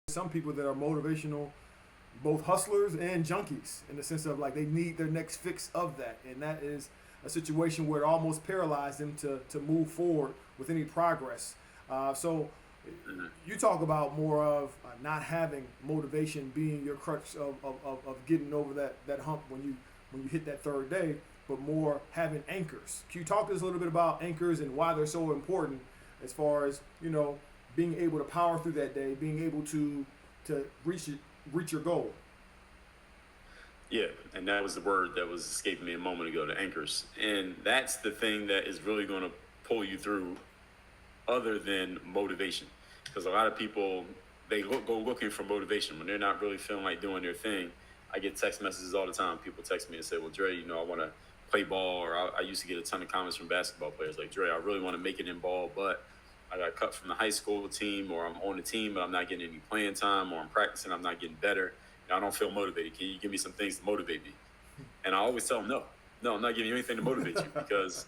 some people that are motivational, both hustlers and junkies, in the sense of like they need their next fix of that, and that is a situation where it almost paralyzed them to move forward with any progress. So you talk about more of not having motivation being your crutch of getting over that hump when you hit that third day, but more having anchors. Can you talk to us a little bit about anchors and why they're so important as far as, being able to power through that day, being able to reach your goal? Yeah, and that was the word that was escaping me a moment ago, the anchors. And that's the thing that is really going to pull you through other than motivation. Because a lot of people, they go looking for motivation when they're not really feeling like doing their thing. I get text messages all the time. People text me and say, well, Dre, I want to play ball. Or I used to get a ton of comments from basketball players like, Dre, I really want to make it in ball, but I got cut from the high school team, or I'm on the team, but I'm not getting any playing time, or I'm practicing, I'm not getting better. I don't feel motivated. Can you give me some things to motivate me? And I always tell them, no, I'm not giving you anything to motivate you, because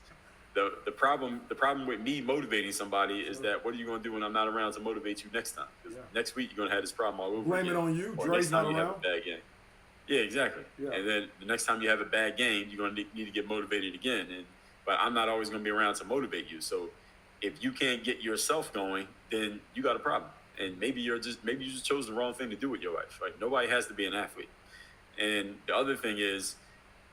the problem with me motivating somebody is that what are you going to do when I'm not around to motivate you next time? Because next week you're going to have this problem all over Blame again. it on you. Or Dre's not you have around. a bad game. Yeah, exactly. Yeah. And then the next time you have a bad game, you're going to need to get motivated again. But I'm not always going to be around to motivate you. So if you can't get yourself going, then you got a problem. And maybe you just chose the wrong thing to do with your life. Right? Nobody has to be an athlete. And the other thing is,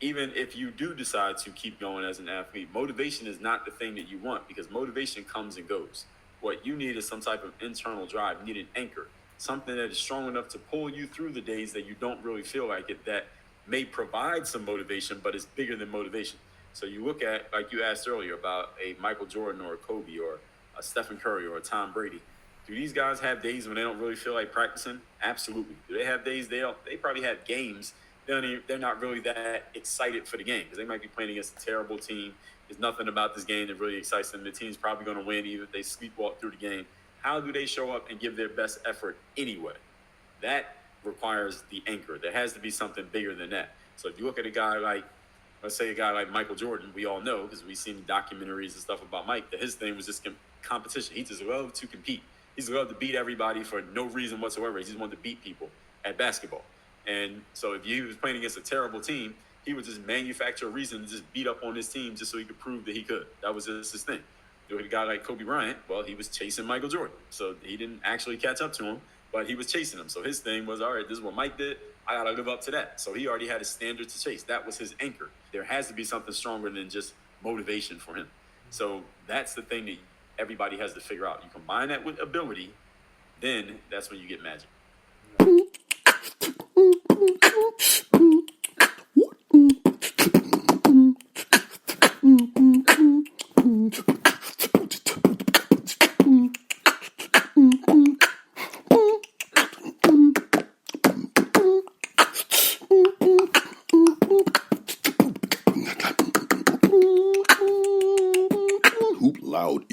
even if you do decide to keep going as an athlete, motivation is not the thing that you want, because motivation comes and goes. What you need is some type of internal drive. You need an anchor, something that is strong enough to pull you through the days that you don't really feel like it, that may provide some motivation, but is bigger than motivation. So you look at, like you asked earlier, about a Michael Jordan or a Kobe or a Stephen Curry or a Tom Brady. Do these guys have days when they don't really feel like practicing? Absolutely. Do they have days they probably have games they're not really that excited for the game, because they might be playing against a terrible team. There's nothing about this game that really excites them. The team's probably going to win even if they sleepwalk through the game. How do they show up and give their best effort anyway? That requires the anchor. There has to be something bigger than that. So if you look at a guy like, let's say a guy like Michael Jordan, we all know, because we've seen documentaries and stuff about Mike, that his thing was just competition. He just loved to compete. He just loved to beat everybody for no reason whatsoever. He just wanted to beat people at basketball. And so if he was playing against a terrible team, he would just manufacture a reason to just beat up on his team just so he could prove that he could. That was just his thing. You look at a guy like Kobe Bryant, well, he was chasing Michael Jordan. So he didn't actually catch up to him, but he was chasing him. So his thing was, all right, this is what Mike did. I got to live up to that. So he already had a standard to chase. That was his anchor. There has to be something stronger than just motivation for him. So that's the thing that everybody has to figure out. You combine that with ability, then that's when you get magic. Hoop loud.